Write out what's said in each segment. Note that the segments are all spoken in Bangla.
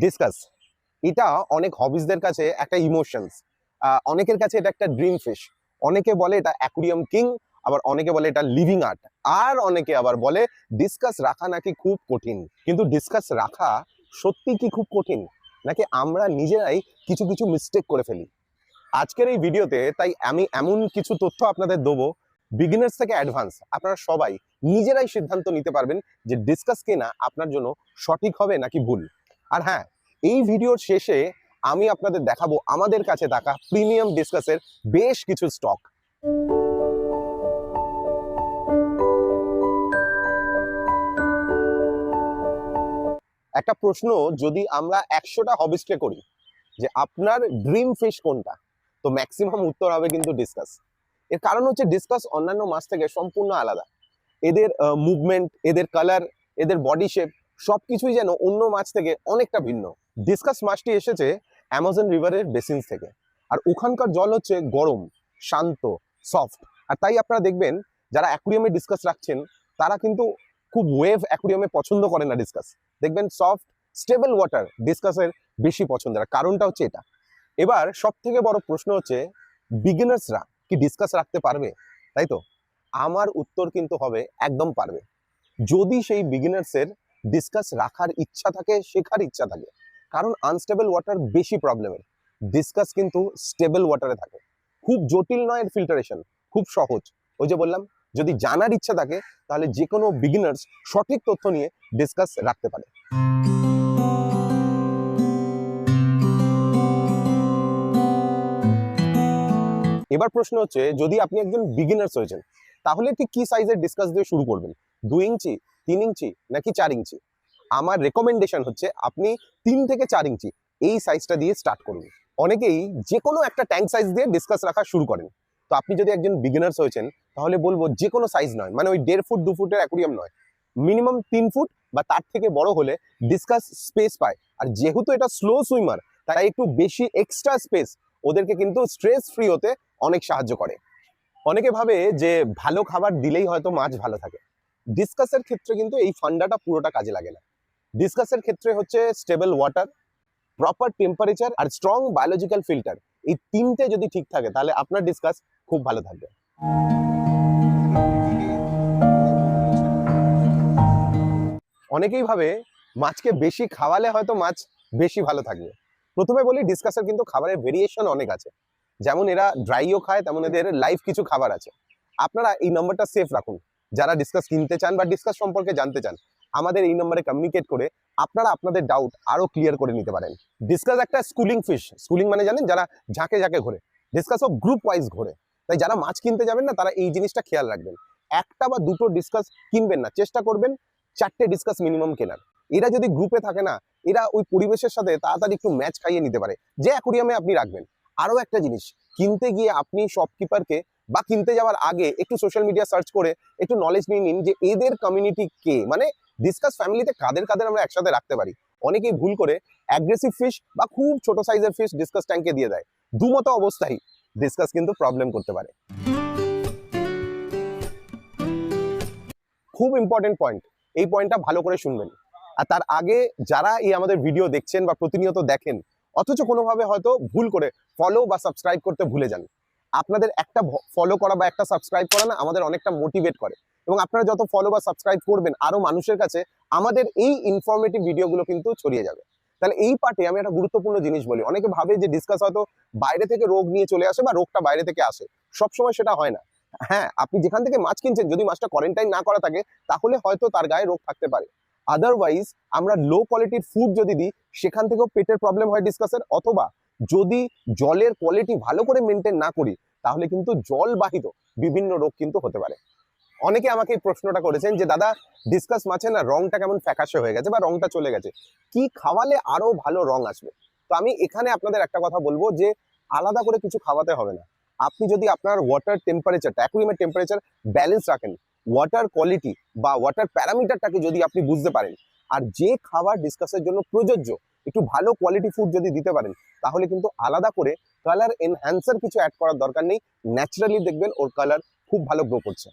ডিসকাস এটা অনেক হবিজদের কাছে একটা ইমোশনস, অনেকের কাছে এটা একটা ড্রিম ফিশ। অনেকে বলে এটা অ্যাকুরিয়াম কিং, আবার অনেকে বলে এটা লিভিং আর্ট, আর অনেকে আবার বলে ডিসকাস রাখা নাকি খুব কঠিন। কিন্তু ডিসকাস রাখা সত্যি কি খুব কঠিন, নাকি আমরা নিজেরাই কিছু কিছু মিস্টেক করে ফেলি? আজকের এই ভিডিওতে তাই আমি এমন কিছু তথ্য আপনাদের দেবো, বিগিনার্স থেকে অ্যাডভান্স আপনারা সবাই নিজেরাই সিদ্ধান্ত নিতে পারবেন যে ডিসকাস কেনা আপনার জন্য সঠিক হবে নাকি ভুল। আর হ্যাঁ, এই ভিডিওর শেষে আমি আপনাদের দেখাবো আমাদের কাছে থাকা প্রিমিয়াম ডিসকাসের বেশ কিছু স্টক। একটা প্রশ্ন যদি আমরা 100টা হবিস্টকে করি যে আপনার ড্রিম ফিশ কোনটা, তো ম্যাক্সিমাম উত্তর হবে কিন্তু ডিসকাস। এর কারণ হচ্ছে ডিসকাস অন্যান্য মাছ থেকে সম্পূর্ণ আলাদা। এদের মুভমেন্ট, এদের কালার, এদের বডি শেপ সবকিছুই যেন অন্য মাছ থেকে অনেকটা ভিন্ন। ডিসকাস মাছটি এসেছে অ্যামাজন রিভারের বেসিনস থেকে, আর ওখানকার জল হচ্ছে গরম, শান্ত, সফট। আর তাই আপনারা দেখবেন যারা অ্যাকুরিয়ামে ডিসকাস রাখছেন তারা কিন্তু খুব ওয়েভ অ্যাকুরিয়ামে পছন্দ করে না ডিসকাস। দেখবেন সফট স্টেবল ওয়াটার ডিসকাসের বেশি পছন্দের, কারণটা হচ্ছে এটা। এবার সব থেকে বড় প্রশ্ন হচ্ছে বিগিনার্সরা কি ডিসকাস রাখতে পারবে? তাই তো আমার উত্তর কিন্তু হবে একদম পারবে, যদি সেই বিগিনার্সের ডিসকাস রাখার ইচ্ছা থাকে, শেখার ইচ্ছা থাকে। কারণ আনস্টেবল ওয়াটার বেশি প্রবলেমের, ডিসকাস কিন্তু স্টেবল ওয়াটারে থাকে। খুব জটিল নয় এর ফিল্টারেশন, খুব সহজ। ওই যে বললাম, যদি জানার ইচ্ছা থাকে তাহলে যে কোনো বিগিনার্স সঠিক তথ্য নিয়ে ডিসকাস রাখতে পারে। এবার প্রশ্ন হচ্ছে, যদি আপনি একজন বিগিনার্স হয়েছেন তাহলে ঠিক কি সাইজের ডিসকাস দিয়ে শুরু করবেন? 2 ইঞ্চি, 3 ইঞ্চি নাকি 4 ইঞ্চি? আমার রেকমেন্ডেশন হচ্ছে আপনি 3 থেকে 4 ইঞ্চি এই সাইজটা দিয়ে স্টার্ট করুন। অনেকেই যে কোনো একটা ট্যাঙ্ক সাইজ দিয়ে ডিসকাস রাখা শুরু করেন। তো আপনি যদি একজন বিগিনার্স হয়েছেন তাহলে বলবো যে কোনো সাইজ নয়, মানে ওই 1.5 ফুট 2 ফুটের অ্যাকুরিয়াম নয়, মিনিমাম 3 ফুট বা তার থেকে বড় হলে ডিসকাস স্পেস পায়। আর যেহেতু এটা স্লো সুইমার, তাই একটু বেশি এক্সট্রা স্পেস ওদেরকে কিন্তু স্ট্রেস ফ্রি হতে অনেক সাহায্য করে। অনেকে ভাবে যে ভালো খাবার দিলেই হয়তো মাছ ভালো থাকে। ডিসকাসের ক্ষেত্রে কিন্তু এই ফান্ডাটা পুরোটা কাজে লাগে না। ডিসকাসের ক্ষেত্রে হচ্ছে স্টেবল ওয়াটার, প্রপার টেম্পারেচার আর স্ট্রং বায়োলজিক্যাল ফিল্টার, এই তিনটে যদি ঠিক থাকে তাহলে আপনার ডিসকাস খুব ভালো থাকবে। অনেকেই ভাবে মাছকে বেশি খাওয়ালে হয়তো মাছ বেশি ভালো থাকবে। প্রথমে বলি, ডিসকাসের কিন্তু খাবারের ভেরিয়েশন অনেক আছে। যেমন এরা ড্রাইও খায়, তেমন এদের লাইভ কিছু খাবার আছে। আপনারা এই নম্বরটা সেভ রাখুন, যারা ডিসকাস কিনতে চান বা ডিসকাস সম্পর্কে জানতে চান, আমাদের এই নম্বরে কমিউনিকেট করে আপনারা আপনাদের ডাউট আরো ক্লিয়ার করে নিতে পারেন। ডিসকাস একটা স্কুলিং ফিশ। স্কুলিং মানে জানেন, যারা ঝাঁকে ঝাঁকে ঘোরে। ডিসকাসও গ্রুপ ওয়াইজ ঘোরে। তাই যারা মাছ কিনতে যাবেন না তারা এই জিনিসটা খেয়াল রাখবেন, একটা বা দুটো ডিসকাস কিনবেন না, চেষ্টা করবেন 4টে ডিসকাস মিনিমাম কেনার। এরা যদি গ্রুপে থাকে না, এরা ওই পরিবেশের সাথে তাড়াতাড়ি একটু ম্যাচ খাইয়ে নিতে পারে যে অ্যাকুরিয়ামে আপনি রাখবেন। আরো একটা জিনিস, কিনতে গিয়ে আপনি শপকিপারকে বা কিনতে যাওয়ার আগে একটু সোশ্যাল মিডিয়া সার্চ করে একটু নলেজ নিয়ে নিন যে এদের কমিউনিটি কে, মানে ডিসকাস ফ্যামিলিতে কাদের কাদের আমরা একসাথে রাখতে পারি। অনেকেই ভুল করে অ্যাগ্রেসিভ ফিশ বা খুব ছোট সাইজের ফিশ ডিসকাস ট্যাঙ্কে দিয়ে দেয়। দুমতো অবস্থায় ডিসকাস কিন্তু প্রবলেম করতে পারে। খুব ইম্পর্টেন্ট পয়েন্ট, এই পয়েন্টটা ভালো করে শুনবেন। আর তার আগে যারা এই আমাদের ভিডিও দেখছেন বা প্রতিনিয়ত দেখেন, অথচ কোনোভাবে হয়তো ভুল করে ফলো বা সাবস্ক্রাইব করতে ভুলে যান, আপনাদের একটা ফলো করা বা একটা সাবস্ক্রাইব করা না আমাদের অনেকটা মোটিভেট করে। এবং আপনারা যত ফলো বা সাবস্ক্রাইব করবেন, আরো মানুষের কাছে আমাদের এই ইনফরমেটিভ ভিডিওগুলো কিন্তু ছড়িয়ে যাবে। তাহলে এই পার্টে আমি একটা গুরুত্বপূর্ণ জিনিস বলি। অনেকে ভাবে যে ডিসকাস হয়তো বাইরে থেকে রোগ নিয়ে চলে আসে বা রোগটা বাইরে থেকে আসে, সবসময় সেটা হয় না। হ্যাঁ, আপনি যেখান থেকে মাছ কিনছেন যদি মাছটা কোয়ারেন্টাইন না করা থাকে তাহলে হয়তো তার গায়ে রোগ থাকতে পারে। আদারওয়াইজ আমরা লো কোয়ালিটির ফুড যদি দিই, সেখান থেকেও পেটের প্রবলেম হয় ডিসকাসের। অথবা যদি জলের কোয়ালিটি ভালো করে মেনটেন না করি, তাহলে কিন্তু জলবাহিত বিভিন্ন রোগ কিন্তু হতে পারে। অনেকে আমাকে এই প্রশ্নটা করেছেন যে দাদা, ডিসকাস মাছে না রংটা কেমন ফ্যাকাশে হয়ে গেছে বা রংটা চলে গেছে, কি খাওয়ালে আরো ভালো রং আসবে? তো আমি এখানে আপনাদের একটা কথা বলবো যে আলাদা করে কিছু খাওয়াতে হবে না। আপনি যদি আপনার ওয়াটার টেম্পারেচারটা, অ্যাকুয়ারিয়ামের টেম্পারেচার ব্যালেন্স রাখেন, ওয়াটার কোয়ালিটি বা ওয়াটার প্যারামিটারটাকে যদি আপনি বুঝতে পারেন, আর যে খাবার ডিসকাসের জন্য প্রযোজ্য একটু ভালো কোয়ালিটি ফুড যদি দিতে পারেন, তাহলে কিন্তু আলাদা করে কালার এনহ্যান্সার কিছু অ্যাড করার দরকার নেই। ন্যাচারালি দেখবেন ওর কালার খুব ভালো গ্রো করছে।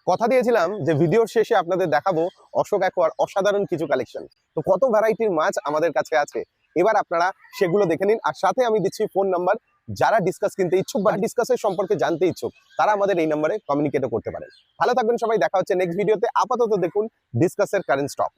কথা দিয়েছিলাম যে ভিডিওর শেষে আপনাদের দেখাবো অশোক অ্যাকোয়ার অসাধারণ কিছু কালেকশন। তো কত ভ্যারাইটির মাছ আমাদের কাছে আছে এবার আপনারা সেগুলো দেখে নিন। আর সাথে আমি দিচ্ছি ফোন নাম্বার, যারা ডিসকাস কিনতে ইচ্ছুক বা ডিসকাসের সম্পর্কে জানতে ইচ্ছুক তারা আমাদের এই নম্বরে কমিউনিকেটও করতে পারেন। ভালো থাকবেন সবাই, দেখা হচ্ছে নেক্সট ভিডিওতে। আপাতত দেখুন ডিসকাসের কারেন্ট স্টক।